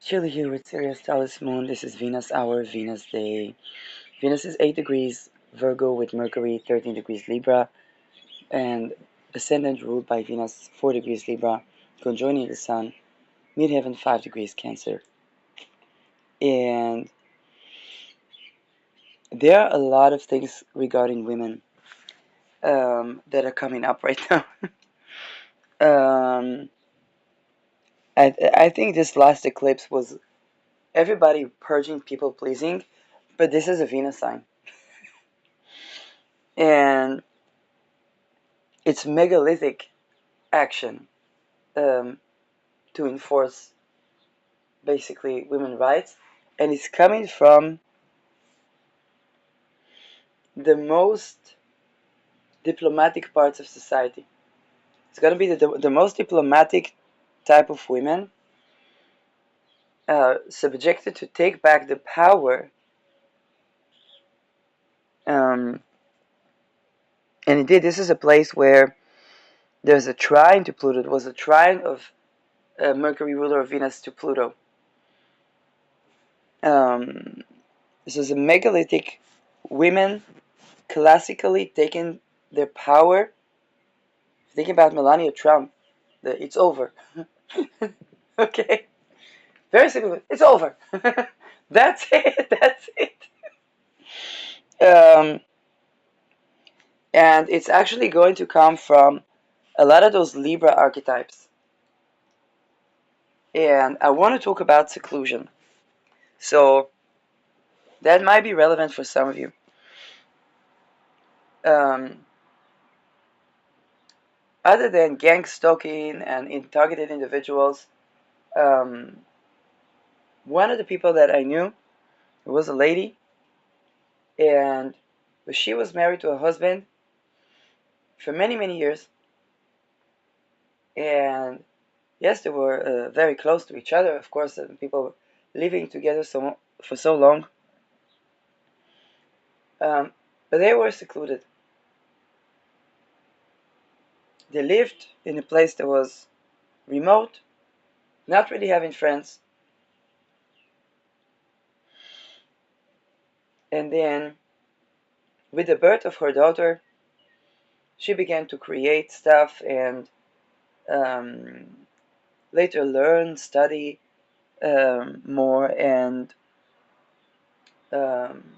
Chilly here with Sirius Talis Moon. This is Venus hour, Venus day. Venus is 8 degrees Virgo with Mercury 13 degrees Libra, and ascendant ruled by Venus 4 degrees Libra, conjoining the Sun, midheaven 5 degrees Cancer. And there are a lot of things regarding women that are coming up right now. um, I think this last eclipse was everybody purging people pleasing, but this is a Venus sign. And it's megalithic action um, to enforce basically women's rights, and it's coming from the most diplomatic parts of society. It's going to be the most diplomatic type of women subjected to take back the power. Um, and indeed, this is a place where there's a trine to Pluto. It was a trine of Mercury, ruler of Venus, to Pluto. Um, this is a megalithic women classically taking their power. Thinking about Melania Trump, it's over. Okay, very simple. It's over. That's it. That's it. Um, and it's actually going to come from a lot of those Libra archetypes. And I want to talk about seclusion. So that might be relevant for some of you. Um, Other than gang stalking and in targeted individuals, um, one of the people that I knew was a lady, and she was married to a husband for many, many years. And yes, they were very close to each other, of course, people living together for so long. But they were secluded. They lived in a place that was remote, not really having friends. And then, with the birth of her daughter, she began to create stuff and um, later learn, study more, and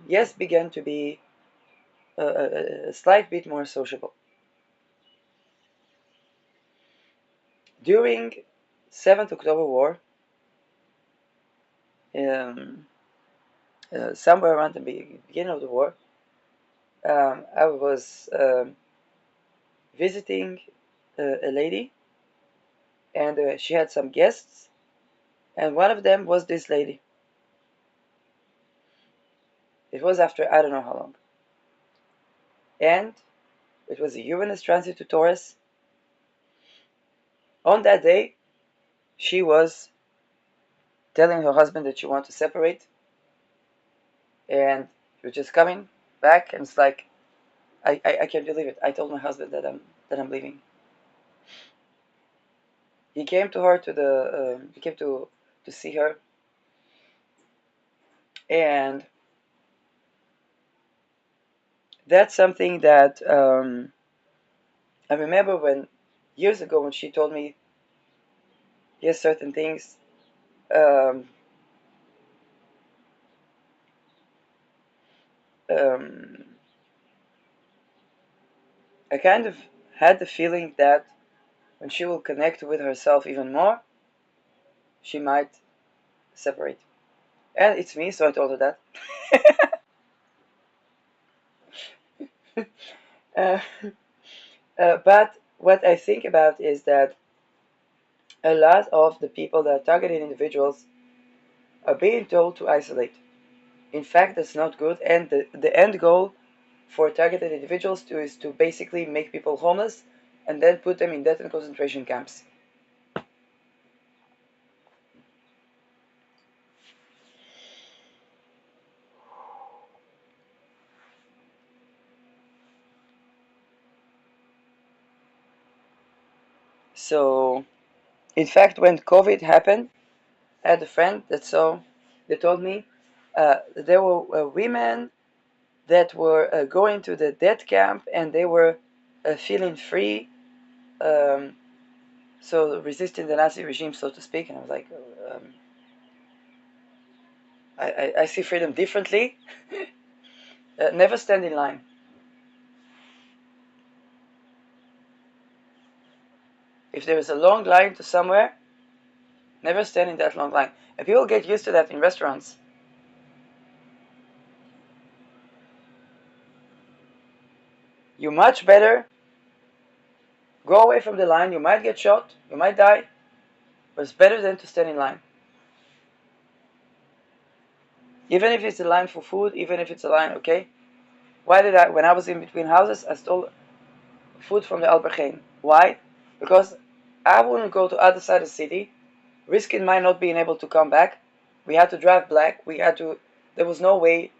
yes, began to be a slight bit more sociable. During 7th October War, um, somewhere around the beginning of the war, I was visiting a lady, and she had some guests, and one of them was this lady. It was after I don't know how long, and it was a Uranus transit to Taurus. On that day, she was telling her husband that she wanted to separate, and he was just coming back, and it's like, I can't believe it. I told my husband that I'm leaving. He came to her to the he came to see her, and that's something that I remember when years ago when she told me yes certain things. Um, um, I kind of had the feeling that when she will connect with herself even more, she might separate. And it's me, so I told her that. uh, but what I think about is that a lot of the people that are targeting individuals are being told to isolate. In fact, that's not good, and the end goal for targeted individuals is to basically make people homeless and then put them in death and concentration camps. So, in fact, when COVID happened, I had a friend that told me there were women that were going to the death camp and they were feeling free, so resisting the Nazi regime, so to speak. And I was like, I see freedom differently. Never stand in line. If there is a long line to somewhere, never stand in that long line. And people get used to that in restaurants. You much better go away from the line. You might get shot, you might die, but it's better than to stand in line. Even if it's a line for food, even if it's a line, okay? When I was in between houses, I stole food from the Alberghein. Why? Because I wouldn't go to other side of the city, risking my not being able to come back. We had to drive black. There was no way,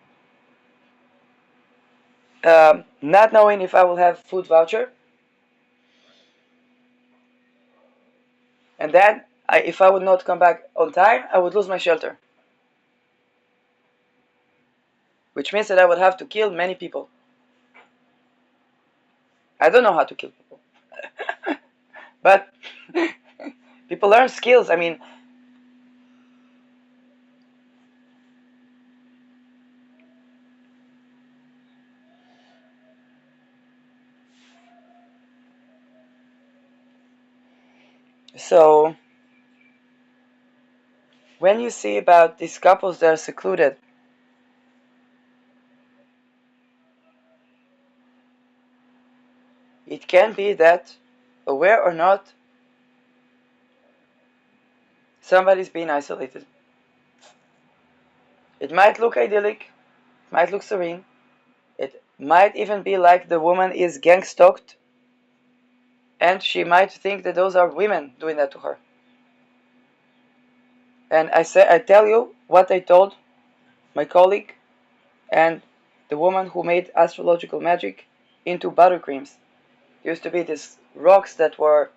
not knowing if I will have food voucher. And then, if I would not come back on time, I would lose my shelter. Which means that I would have to kill many people. I don't know how to kill people. But people learn skills. I mean, so when you see about these couples that are secluded, it can be that, aware or not, somebody's being isolated. It might look idyllic, it might look serene, it might even be like the woman is gang stalked, and she might think that those are women doing that to her. And I tell you what I told my colleague and the woman who made astrological magic into buttercreams. Used to be these rocks that were,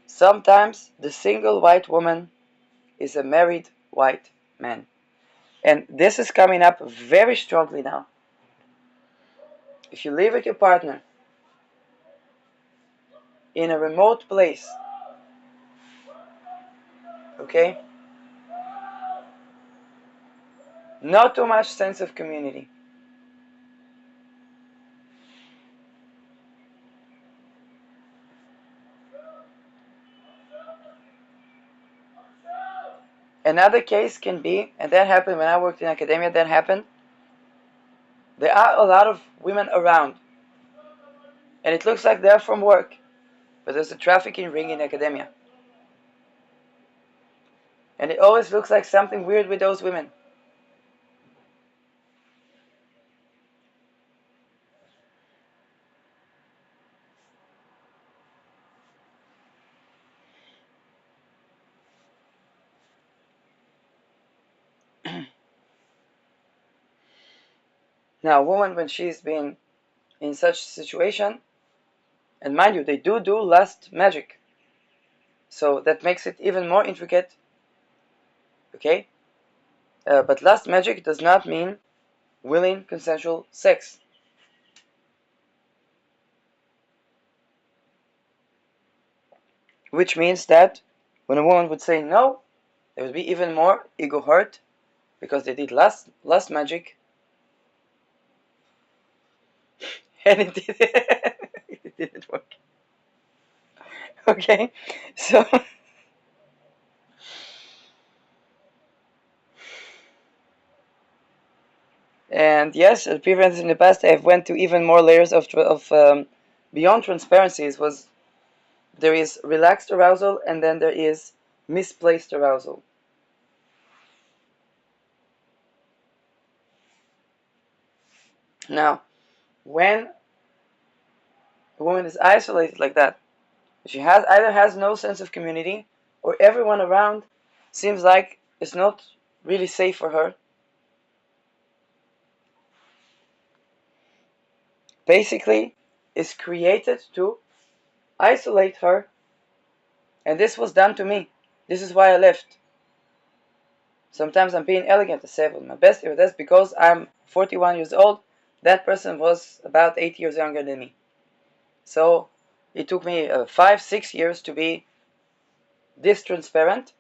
sometimes the single white woman is a married white man. And this is coming up very strongly now. If you live with your partner in a remote place, okay, not too much sense of community. Another case can be, and that happened when I worked in academia, that happened. There are a lot of women around, and it looks like they're from work, but there's a trafficking ring in academia. And it always looks like something weird with those women. Now, a woman, when she's been in such a situation, and mind you, they do lust magic, so that makes it even more intricate, okay? But lust magic does not mean willing, consensual sex. Which means that when a woman would say no, there would be even more ego hurt because they did lust magic, and it didn't work. Okay, so and yes, the preferences in the past I've went to even more layers of beyond transparencies. Was there is relaxed arousal and then there is misplaced arousal. Now, when a woman is isolated like that, she either has no sense of community or everyone around seems like it's not really safe for her. Basically, is created to isolate her And this was done to me. This is why I left. Sometimes I'm being elegant to say, well, my best year, that's because I'm 41 years old. That person was about 8 years younger than me. So it took me 5-6 years to be this transparent.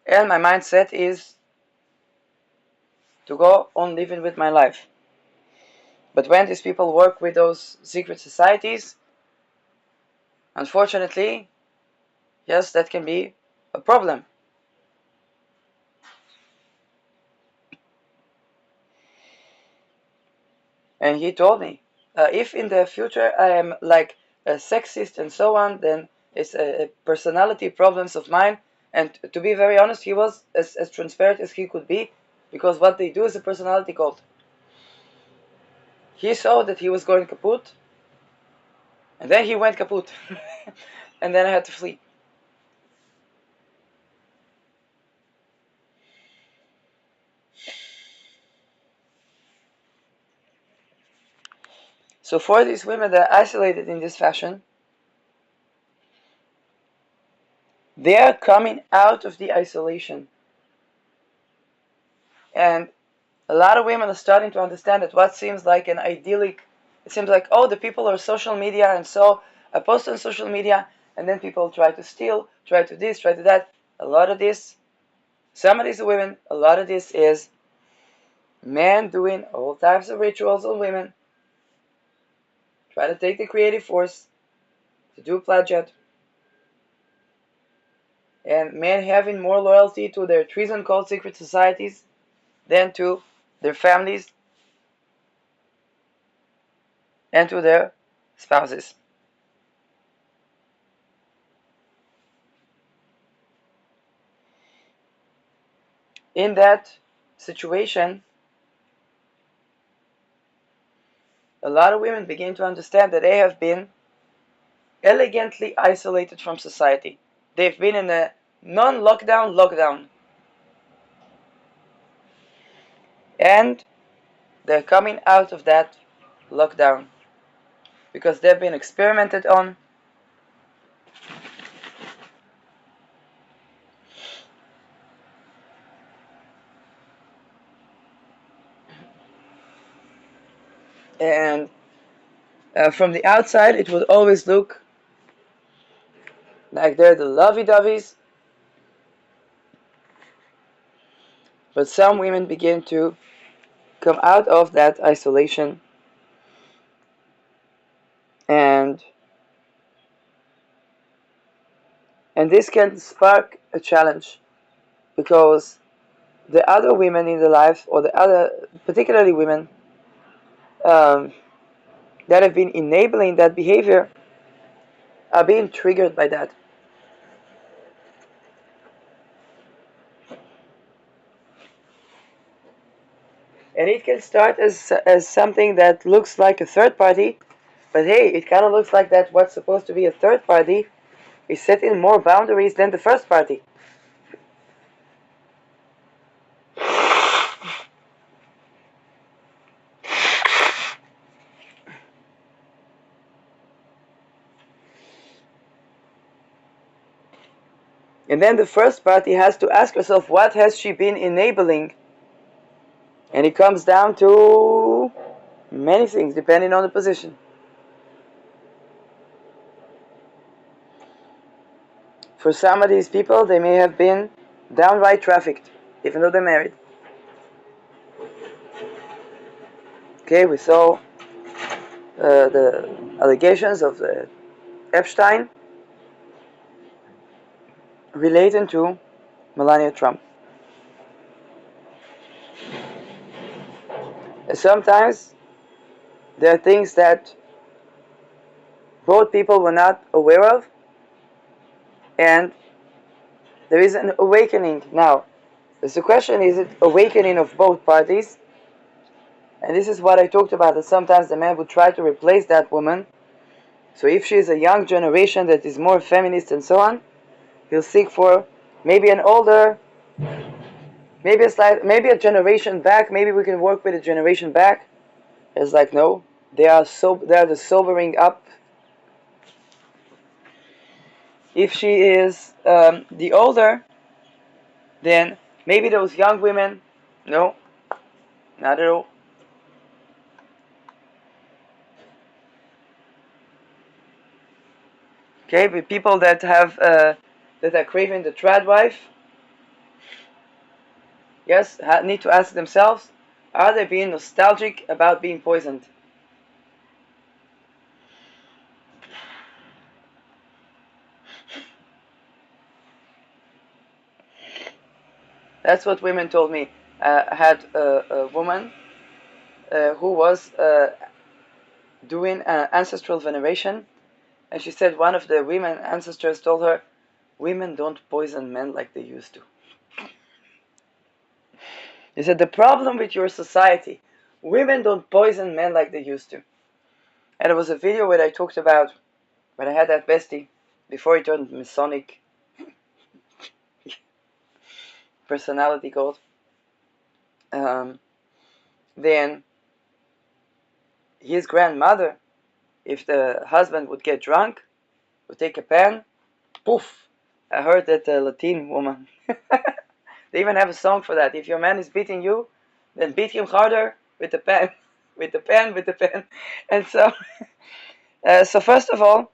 And my mindset is to go on living with my life. But when these people work with those secret societies, unfortunately, yes, that can be a problem. And he told me, if in the future I am like a sexist and so on, then it's a personality problems of mine. And to be very honest, he was as transparent as he could be, because what they do is a personality cult. He saw that he was going kaput, and then he went kaput. And then I had to flee. So for these women that are isolated in this fashion, they are coming out of the isolation. And a lot of women are starting to understand that what seems like an idyllic, it seems like, oh, the people are social media, and so I post on social media, and then people try to steal, try to this, try to that. A lot of this, some of these women, a lot of this is men doing all types of rituals on women, try to take the creative force to do plagiat, and men having more loyalty to their treason called secret societies than to their families and to their spouses. In that situation, a lot of women begin to understand that they have been elegantly isolated from society. They've been in a non-lockdown lockdown. And they're coming out of that lockdown because they've been experimented on. And from the outside, it would always look like they're the lovey-doveys. But some women begin to come out of that isolation, and this can spark a challenge, because the other women in the life, or the other, particularly women, um, that have been enabling that behavior, are being triggered by that. And it can start as something that looks like a third party, but hey, it kind of looks like that what's supposed to be a third party is setting more boundaries than the first party. And then the first party has to ask herself, what has she been enabling? And it comes down to many things, depending on the position. For some of these people, they may have been downright trafficked, even though they're married. Okay, we saw the allegations of Epstein relating to Melania Trump. Sometimes there are things that both people were not aware of, and there is an awakening now. The question is it awakening of both parties? And this is what I talked about, that sometimes the man would try to replace that woman. So if she is a young generation that is more feminist and so on, he'll seek for maybe an older, maybe a generation back. Maybe we can work with a generation back. It's like, no, they are the sobering up. If she is the older, then maybe those young women, no, not at all. Okay, but people that have that are craving the trad wife, yes, need to ask themselves, are they being nostalgic about being poisoned? That's what women told me. I had a woman who was doing ancestral veneration, and she said one of the women ancestors told her, women don't poison men like they used to. He said, the problem with your society, women don't poison men like they used to. And there was a video where I talked about when I had that bestie before he turned Masonic personality code. Then his grandmother, if the husband would get drunk, would take a pen, poof. I heard that Latin woman. They even have a song for that. If your man is beating you, then beat him harder with the pen, with the pen, with the pen. And so, so first of all,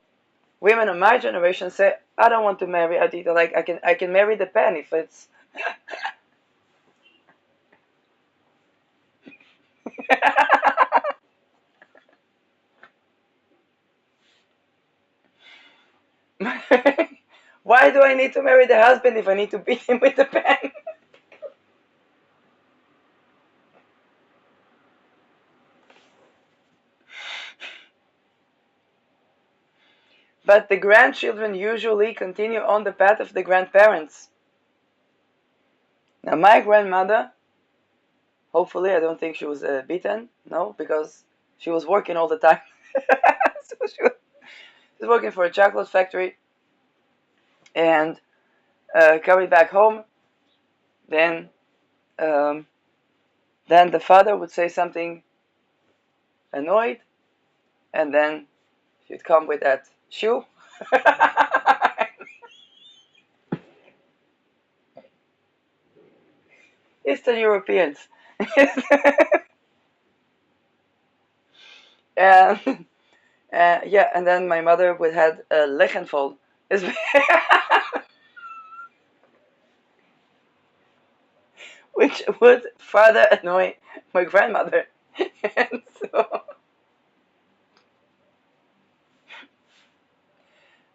women of my generation say, I don't want to marry Adita. Like I can marry the pen if it's. Why do I need to marry the husband if I need to beat him with the pen? But the grandchildren usually continue on the path of the grandparents. Now, my grandmother, hopefully, I don't think she was beaten, no, because she was working all the time. So she was working for a chocolate factory and coming back home. Then, um, then the father would say something annoyed, and then she'd come with that shoe. Eastern Europeans. And yeah, and then my mother would have a Lechenfol, which would further annoy my grandmother. And so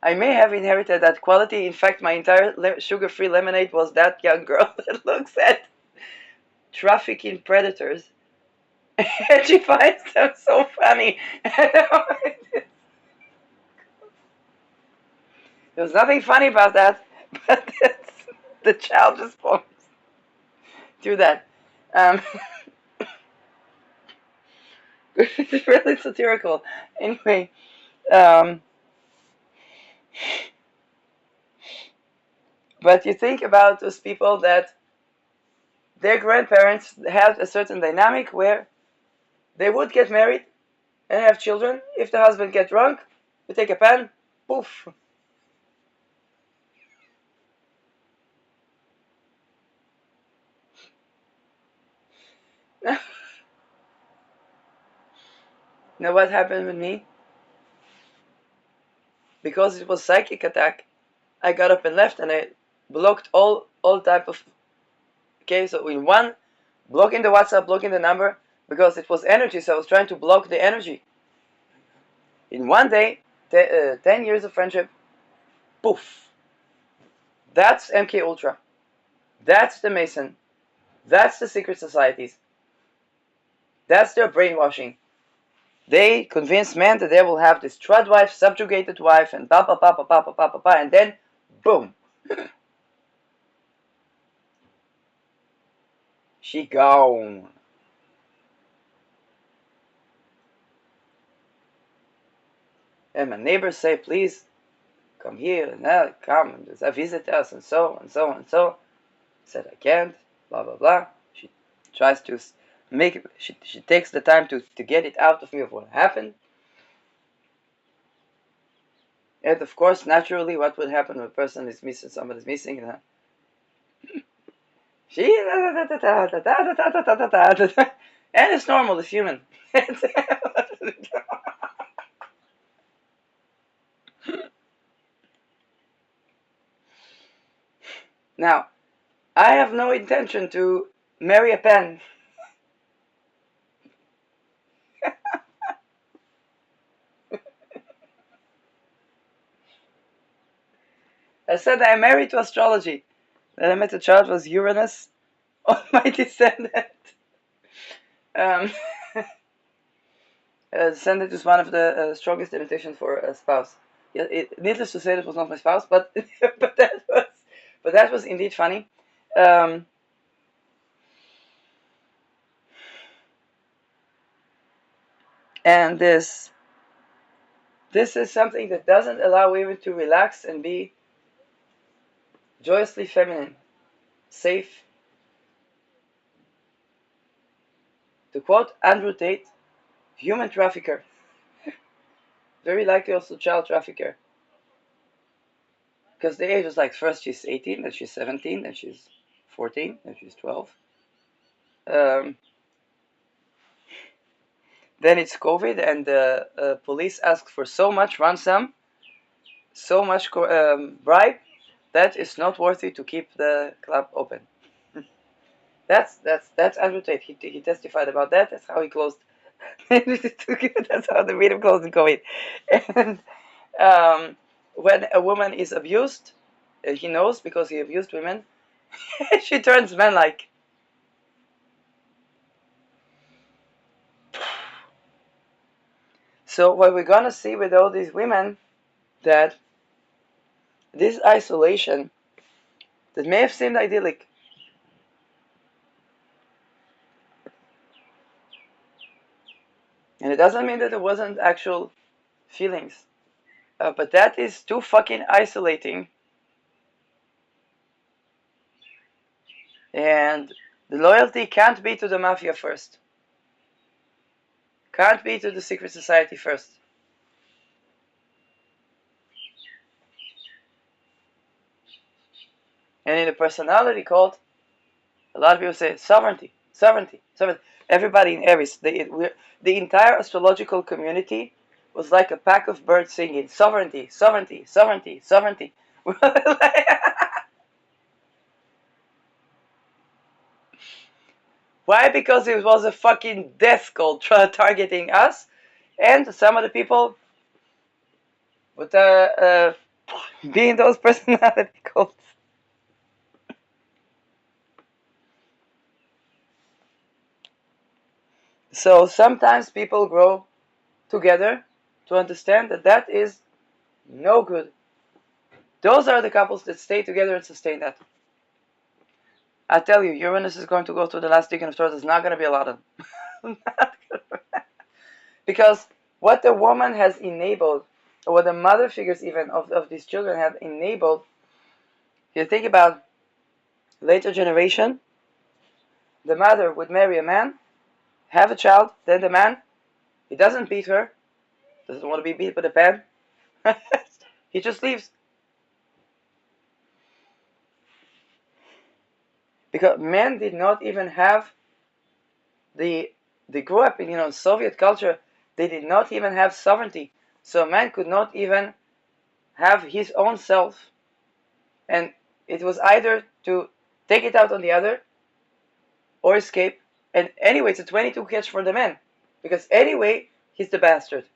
I may have inherited that quality. In fact, my entire sugar-free lemonade was that young girl that looks at trafficking predators and she finds them so funny. There was nothing funny about that, but the child responds to that. Um, it's really satirical. Anyway, um, but you think about those people that their grandparents had a certain dynamic where they would get married and have children. If the husband get drunk, you take a pen, poof. Now what happened with me? Because it was psychic attack, I got up and left and I blocked all type of. Okay, so in one, blocking the WhatsApp, blocking the number, because it was energy, so I was trying to block the energy. In one day, 10 years of friendship, poof. That's MK Ultra. That's the Mason. That's the secret societies. That's their brainwashing. They convince men that they will have this trad wife, subjugated wife, and pa pa pa pa pa pa pa pa pa, and then boom, she gone. And my neighbors say, please come here and come and visit us and so and so and so. I said I can't. Blah blah blah. She tries to make it. She takes the time to get it out of me of what happened. And of course, naturally, what would happen when a person is missing, somebody's missing? She and it's normal, it's human. Now, I have no intention to marry a pen. I said I'm married to astrology. Then I met a child was Uranus on my descendant. Um, descendant is one of the strongest limitations for a spouse. Yeah, needless to say, that was not my spouse, but but that was indeed funny. Um, and this is something that doesn't allow women to relax and be joyously feminine, safe. To quote Andrew Tate, human trafficker, very likely also child trafficker. Because the age was like first she's 18, then she's 17, then she's 14, then she's 12. Um, then it's COVID, and the police asked for so much ransom, so much bribe, that it's not worthy to keep the club open. That's Andrew Tate. He testified about that. That's how he closed. That's how the meeting closed in COVID. And when a woman is abused, he knows because he abused women. She turns man-like. So what we're gonna see with all these women, that this isolation that may have seemed idyllic, and it doesn't mean that there wasn't actual feelings, but that is too fucking isolating. And the loyalty can't be to the mafia first, can't be to the secret society first. And in the personality cult, a lot of people say sovereignty, sovereignty, sovereignty. Everybody in Aries, the entire astrological community was like a pack of birds singing sovereignty, sovereignty, sovereignty, sovereignty. Why? Because it was a fucking death cult targeting us and some of the people with being those personality cults. So sometimes people grow together to understand that that is no good. Those are the couples that stay together and sustain that. I tell you, Uranus is going to go to the last decan of Taurus. There's not going to be a lot of them. Because what the woman has enabled, or what the mother figures even of these children have enabled, if you think about later generation, the mother would marry a man, have a child, then the man, he doesn't beat her, doesn't want to be beat with a pen, he just leaves. Because men did not even have they grew up in Soviet culture. They did not even have sovereignty, so a man could not even have his own self, and it was either to take it out on the other or escape. And anyway, it's a 22 catch for the man, because anyway he's the bastard.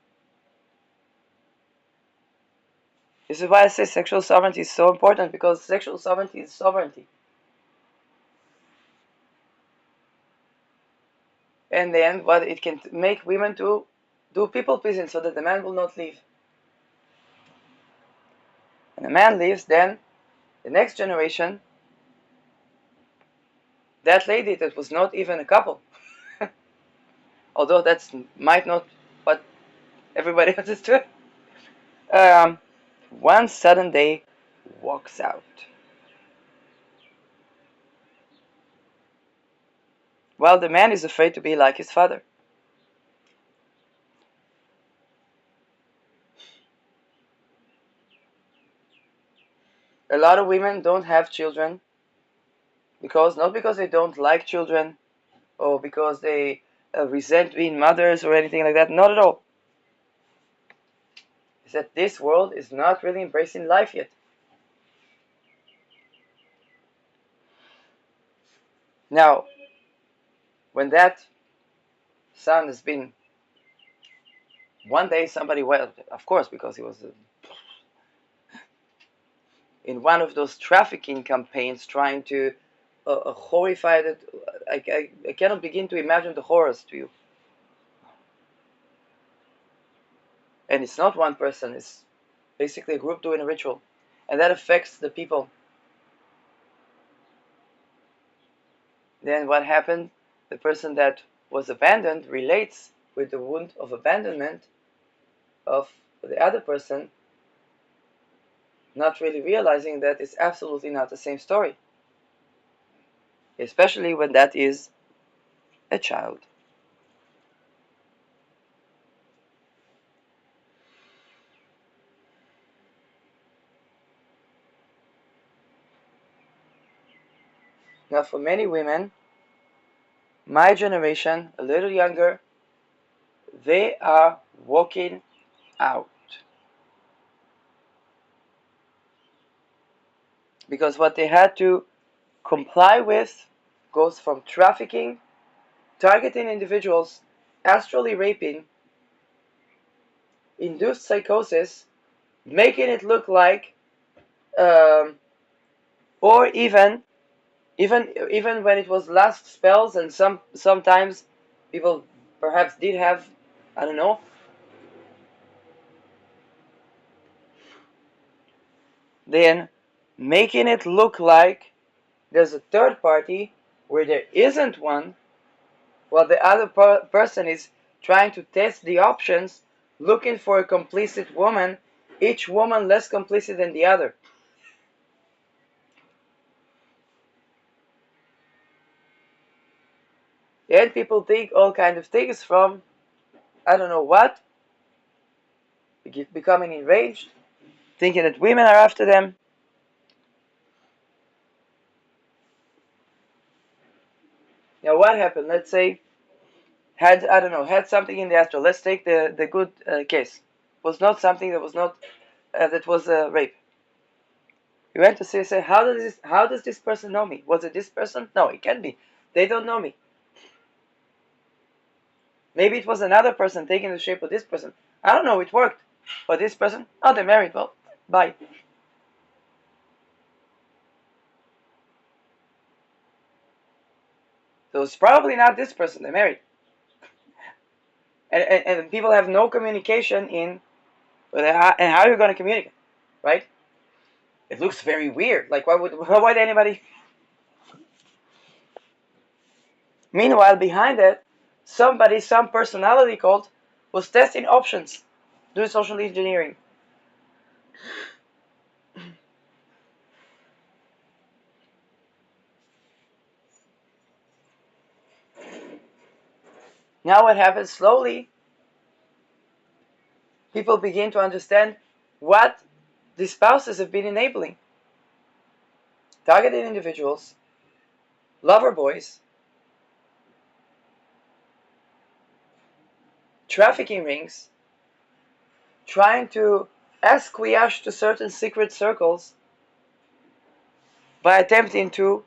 This is why I say sexual sovereignty is so important, because sexual sovereignty is sovereignty. And then what it can make women to do people pleasing so that the man will not leave. When the man leaves, then the next generation, that lady that was not even a couple, although that's might not what everybody understood, one sudden day walks out. While the man is afraid to be like his father. A lot of women don't have children not because they don't like children or because they resent being mothers or anything like that. Not at all. It's that this world is not really embracing life yet. Now, when that son has been, one day somebody, well, of course, because he was in one of those trafficking campaigns trying to horrify that. I cannot begin to imagine the horrors to you. And it's not one person, it's basically a group doing a ritual. And that affects the people. Then what happened? The person that was abandoned relates with the wound of abandonment of the other person, not really realizing that it's absolutely not the same story. Especially when that is a child. Now, for many women, my generation, a little younger, they are walking out. Because what they had to comply with goes from trafficking, targeting individuals, astrally raping, induced psychosis, making it look like, or even when it was last spells, and sometimes people perhaps did have, I don't know, then making it look like there's a third party where there isn't one, while the other person is trying to test the options, looking for a complicit woman, each woman less complicit than the other. And people think all kind of things from, I don't know what, becoming enraged, thinking that women are after them. Now what happened? Let's say, had something in the astral. Let's take the good case. Was not something that was not, that was rape. You went to say, how does this person know me? Was it this person? No, it can't be. They don't know me. Maybe it was another person taking the shape of this person. I don't know, it worked. But this person, oh, they're married. Well, bye. So it's probably not this person, they're married. And people have no communication in, and how you're going to communicate, right? It looks very weird. Like, why would anybody? Meanwhile, behind it, some personality cult, was testing options, doing social engineering. Now what happens slowly, people begin to understand what the spouses have been enabling. Targeted individuals, lover boys, trafficking rings, trying to esquiash to certain secret circles by attempting to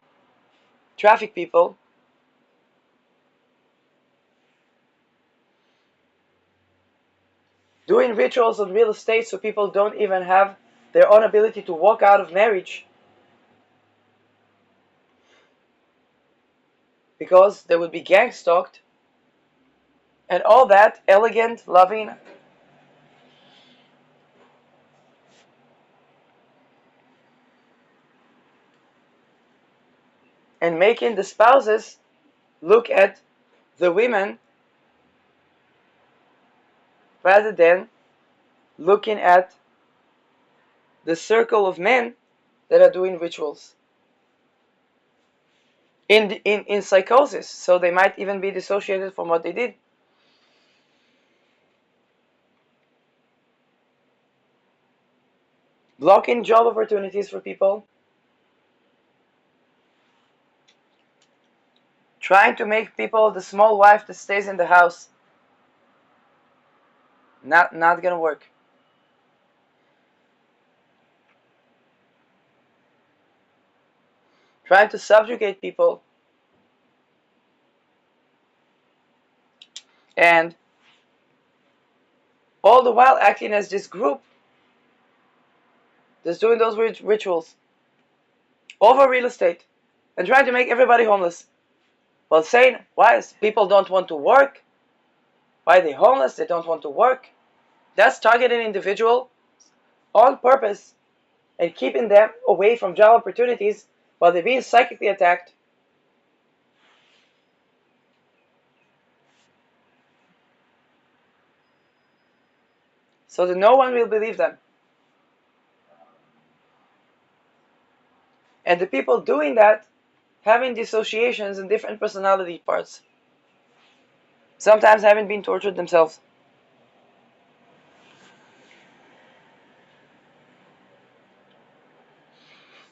traffic people, doing rituals on real estate so people don't even have their own ability to walk out of marriage because they would be gang stalked, and all that elegant, loving, and making the spouses look at the women rather than looking at the circle of men that are doing rituals in psychosis, so they might even be dissociated from what they did. blocking job opportunities for people, trying to make people the small wife that stays in the house. Not gonna work. Trying to subjugate people, and all the while acting as this group that's doing those rituals over real estate and trying to make everybody homeless. Well, saying why people don't want to work, why they're homeless, they don't want to work. That's targeting individual on purpose and keeping them away from job opportunities while they're being psychically attacked. So that no one will believe them. And the people doing that having dissociations and different personality parts. Sometimes having been tortured themselves.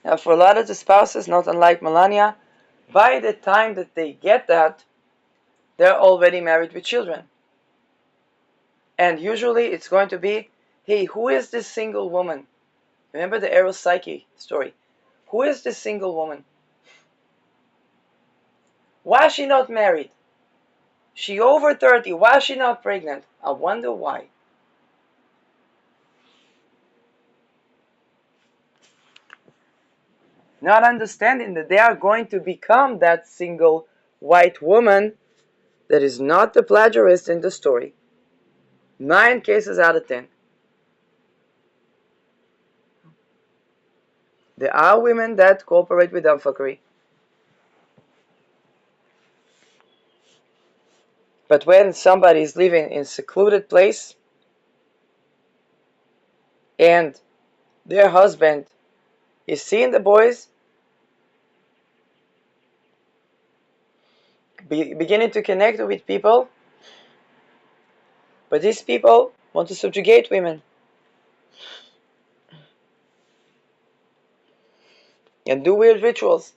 Now, for a lot of the spouses, not unlike Melania, by the time that they get that, they're already married with children. And usually it's going to be, hey, who is this single woman? Remember the Eros Psyche story. Who is this single woman? Why is she not married? She over 30. Why is she not pregnant? I wonder why. Not understanding that they are going to become that single white woman that is not the plagiarist in the story. 9 cases out of 10. There are women that cooperate with dumbfuckery. But when somebody is living in a secluded place and their husband is seeing the boys beginning to connect with people, but these people want to subjugate women and do weird rituals.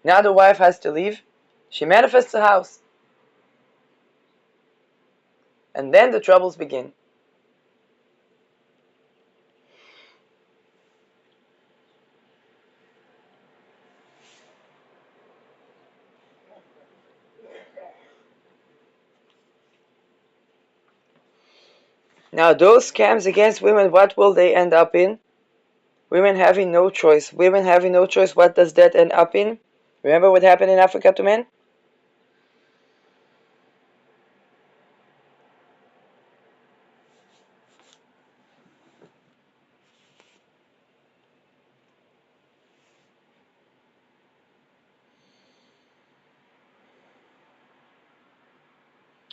Now the wife has to leave. She manifests the house. And then the troubles begin. Now those scams against women, what will they end up in? Women having no choice. Women having no choice, what does that end up in? Remember what happened in Africa to men?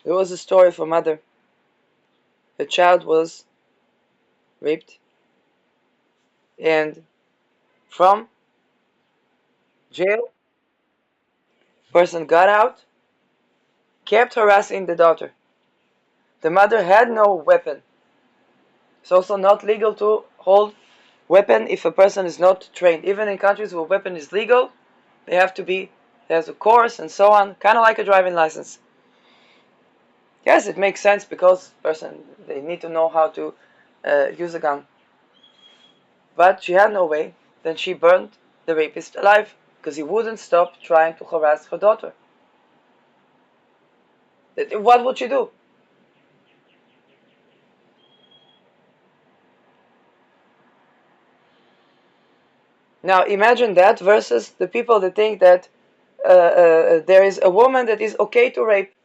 There was a story of a mother. A child was raped, and from jail, person got out, kept harassing the daughter. The mother had no weapon. It's also not legal to hold weapon if a person is not trained. Even in countries where weapon is legal, they have to be, there's a course and so on, kind of like a driving license. Yes, it makes sense because they need to know how to use a gun. But she had no way. Then she burned the rapist alive because he wouldn't stop trying to harass her daughter. What would she do? Now imagine that versus the people that think that there is a woman that is okay to rape.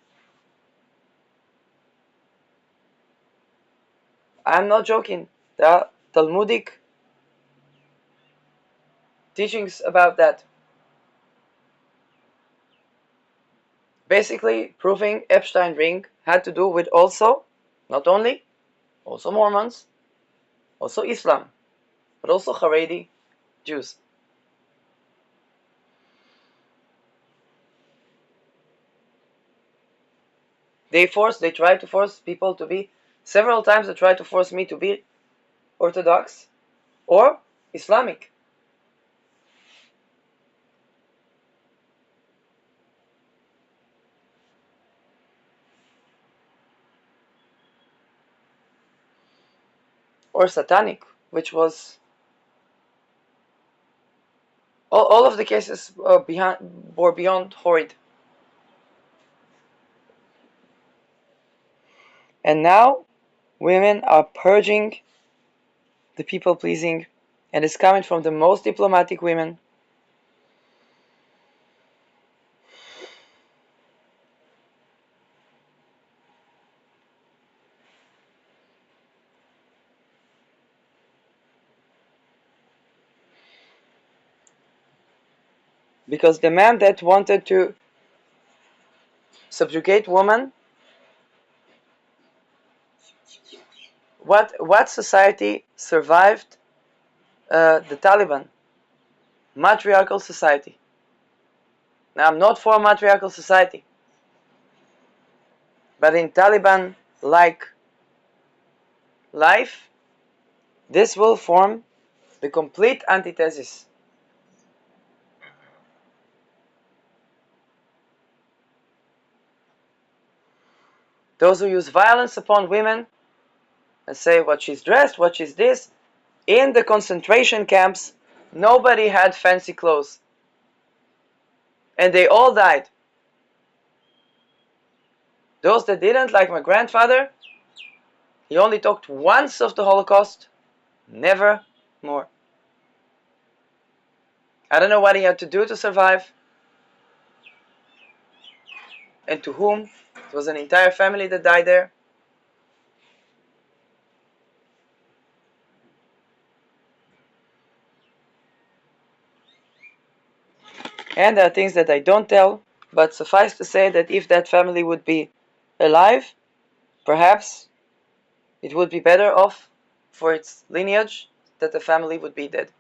I'm not joking. There are Talmudic teachings about that. Basically, proving Epstein ring had to do with also, not only, also Mormons, also Islam, but also Haredi Jews. They tried to force people to be, several times they tried to force me to be Orthodox, or Islamic. Or Satanic, which was all of the cases were beyond horrid. And now women are purging the people pleasing, and it's coming from the most diplomatic women. Because the man that wanted to subjugate women, what society survived the Taliban? Matriarchal society. Now, I'm not for a matriarchal society, but in Taliban-like life, this will form the complete antithesis. Those who use violence upon women and say what she's dressed, what she's this, in the concentration camps, nobody had fancy clothes. And they all died. Those that didn't, like my grandfather, he only talked once of the Holocaust, never more. I don't know what he had to do to survive, and to whom. It was an entire family that died there. And there are things that I don't tell, but suffice to say that if that family would be alive, perhaps it would be better off for its lineage that the family would be dead.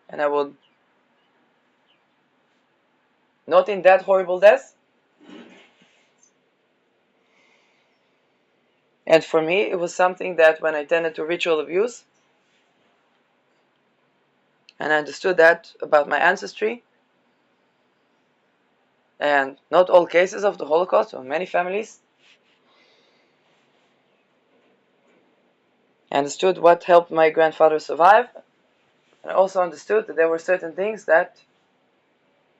And I would, not in that horrible death. And for me, it was something that when I tended to ritual abuse, and I understood that about my ancestry, and not all cases of the Holocaust, or many families, I understood what helped my grandfather survive, and I also understood that there were certain things that,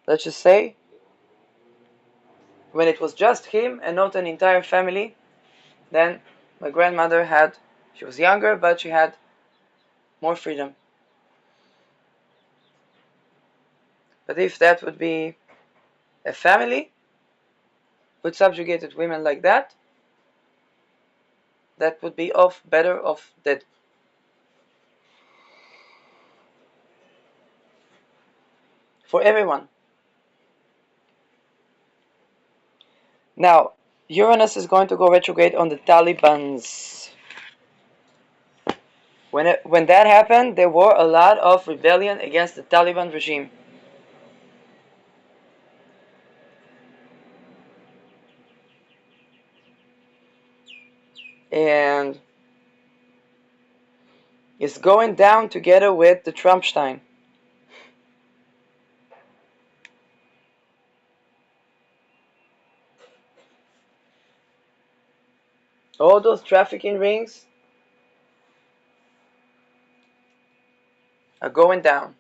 let's just say, when it was just him and not an entire family, then my grandmother had, she was younger, but she had more freedom. But if that would be a family with subjugated women like that, that would be better off dead. For everyone. Now, Uranus is going to go retrograde on the Talibans. When that happened, there were a lot of rebellion against the Taliban regime. And it's going down together with the Trumpstein. All those trafficking rings are going down.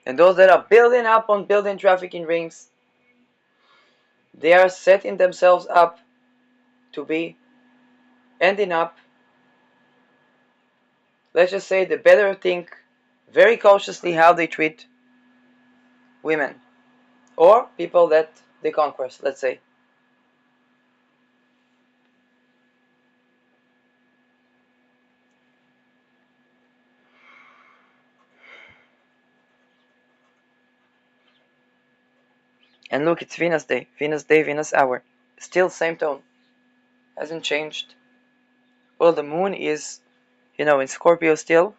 And those that are building up on building trafficking rings, they are setting themselves up to be ending up, let's just say, they better think very cautiously how they treat women or people that they conquest, let's say. And look, it's Venus day, Venus hour. Still same tone. Hasn't changed. Well, the moon is, in Scorpio still.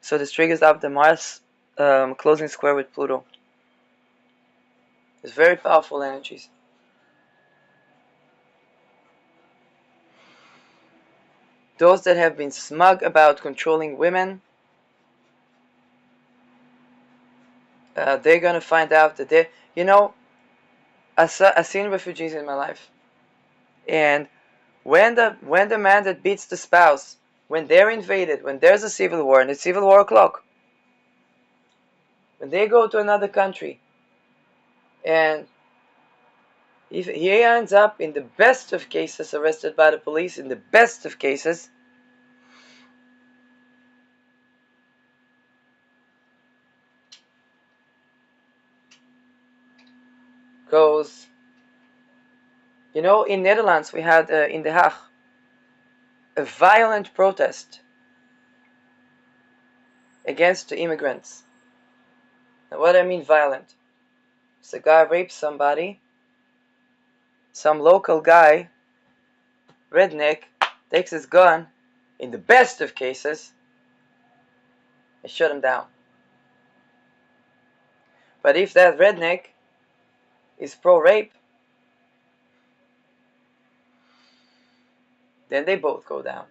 So this triggers up the Mars closing square with Pluto. It's very powerful energies. those that have been smug about controlling women, they're gonna find out that they, I've seen refugees in my life, and when the man that beats the spouse, when they're invaded, when there's a civil war and it's civil war o'clock, when they go to another country, and if he ends up in the best of cases arrested by the police, in the best of cases, goes, in Netherlands we had in The Hague a violent protest against the immigrants. Now what I mean violent? If a guy rapes somebody, some local guy, redneck, takes his gun, in the best of cases, and shut him down. But if that redneck is pro-rape, then they both go down.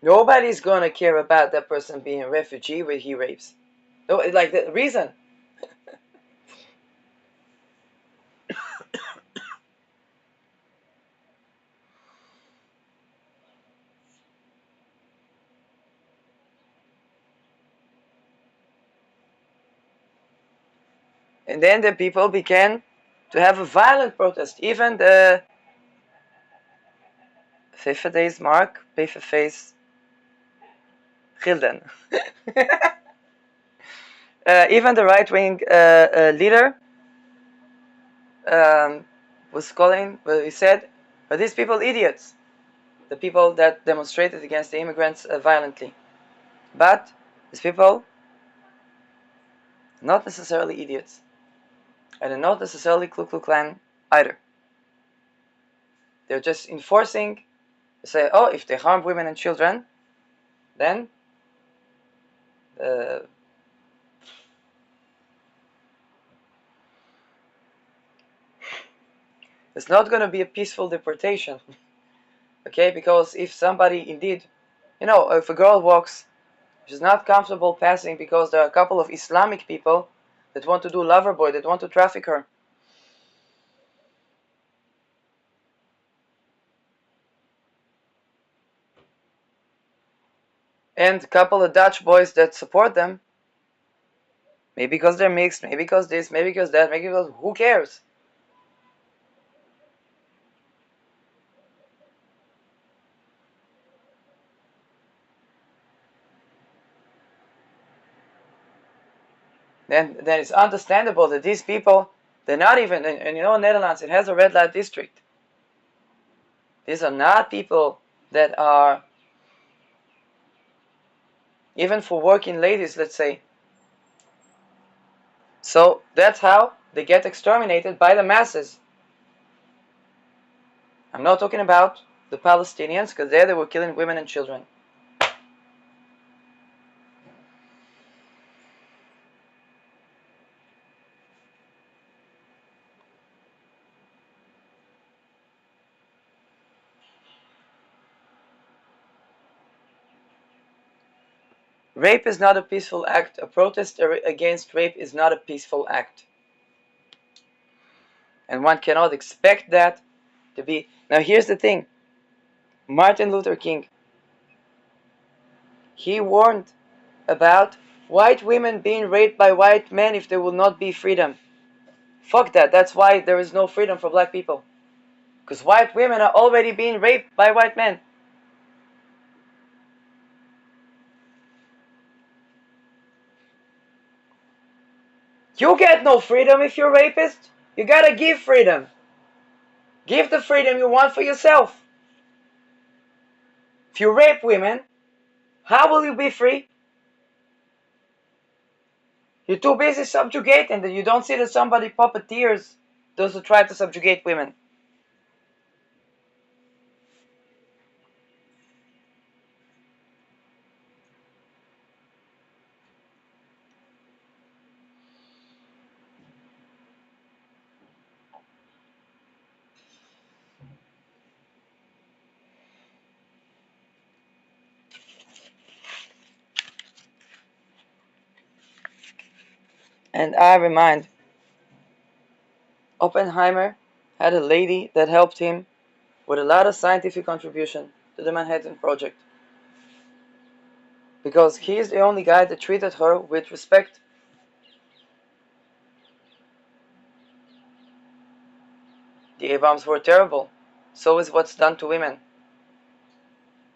Nobody's gonna care about that person being a refugee when he rapes. No, like the reason. And then the people began to have a violent protest. Even the Days Mark, Face Gilden. Even the right-wing leader was calling, well, he said, are these people idiots? The people that demonstrated against the immigrants violently. But these people, not necessarily idiots. And they're not necessarily Ku Klux Klan either. They're just enforcing, say, oh, if they harm women and children, then it's not going to be a peaceful deportation. Okay, because if somebody indeed, if a girl walks, she's not comfortable passing because there are a couple of Islamic people that want to do lover boy, that want to traffic her. And a couple of Dutch boys that support them, maybe because they're mixed, maybe because this, maybe because that, maybe because who cares? Then it's understandable that these people, they're not even, and Netherlands, it has a red light district. These are not people that are, even for working ladies, let's say. So that's how they get exterminated by the masses. I'm not talking about the Palestinians, because there they were killing women and children. Rape is not a peaceful act. A protest against rape is not a peaceful act. And one cannot expect that to be. Now here's the thing. Martin Luther King, he warned about white women being raped by white men if there will not be freedom. Fuck that. That's why there is no freedom for black people. Because white women are already being raped by white men. You get no freedom if you're a rapist. You gotta give freedom. Give the freedom you want for yourself. If you rape women, how will you be free? You're too busy subjugating that you don't see that somebody puppeteers those who try to subjugate women. And I remind, Oppenheimer had a lady that helped him with a lot of scientific contribution to the Manhattan Project, because he is the only guy that treated her with respect. The A-bombs were terrible. So is what's done to women.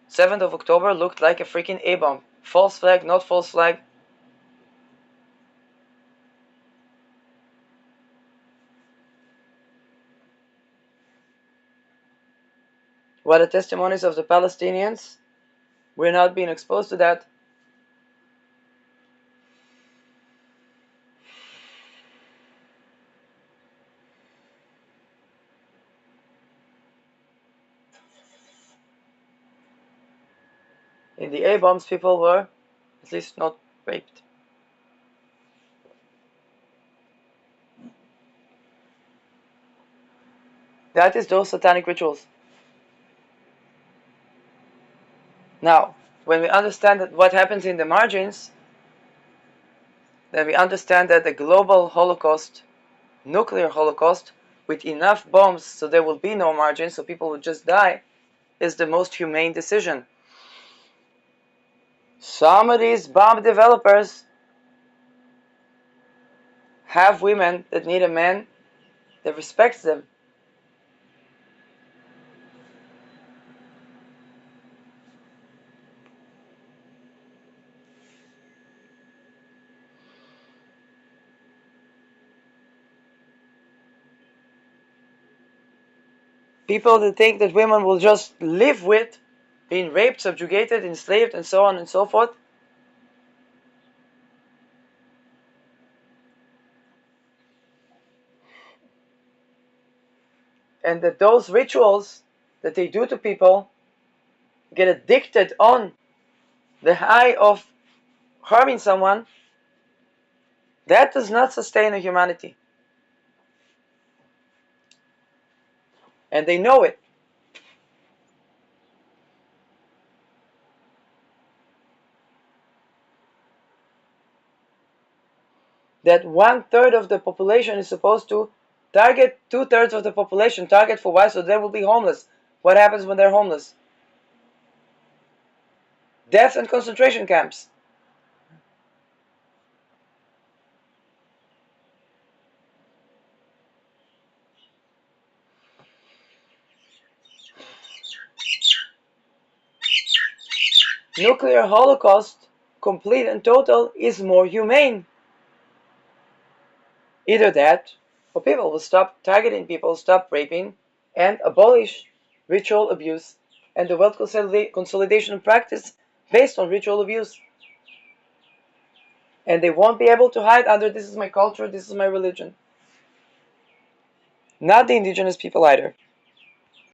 7th of October looked like a freaking A-bomb. False flag, not false flag. What are testimonies of the Palestinians? We're not being exposed to that. In the A-bombs, people were at least not raped. That is those satanic rituals. Now, when we understand that what happens in the margins, then we understand that the global Holocaust, nuclear Holocaust, with enough bombs so there will be no margins, so people will just die, is the most humane decision. Some of these bomb developers have women that need a man that respects them. People that think that women will just live with being raped, subjugated, enslaved, and so on and so forth. And that those rituals that they do to people get addicted on the high of harming someone, that does not sustain a humanity. And they know it. That 1/3 of the population is supposed to target 2/3 of the population. Target for why? So they will be homeless. What happens when they're homeless? Death and concentration camps. Nuclear holocaust, complete and total, is more humane. Either that, or people will stop targeting people, stop raping, and abolish ritual abuse and the wealth consolidation practice based on ritual abuse. And they won't be able to hide under this is my culture, this is my religion. Not the indigenous people either.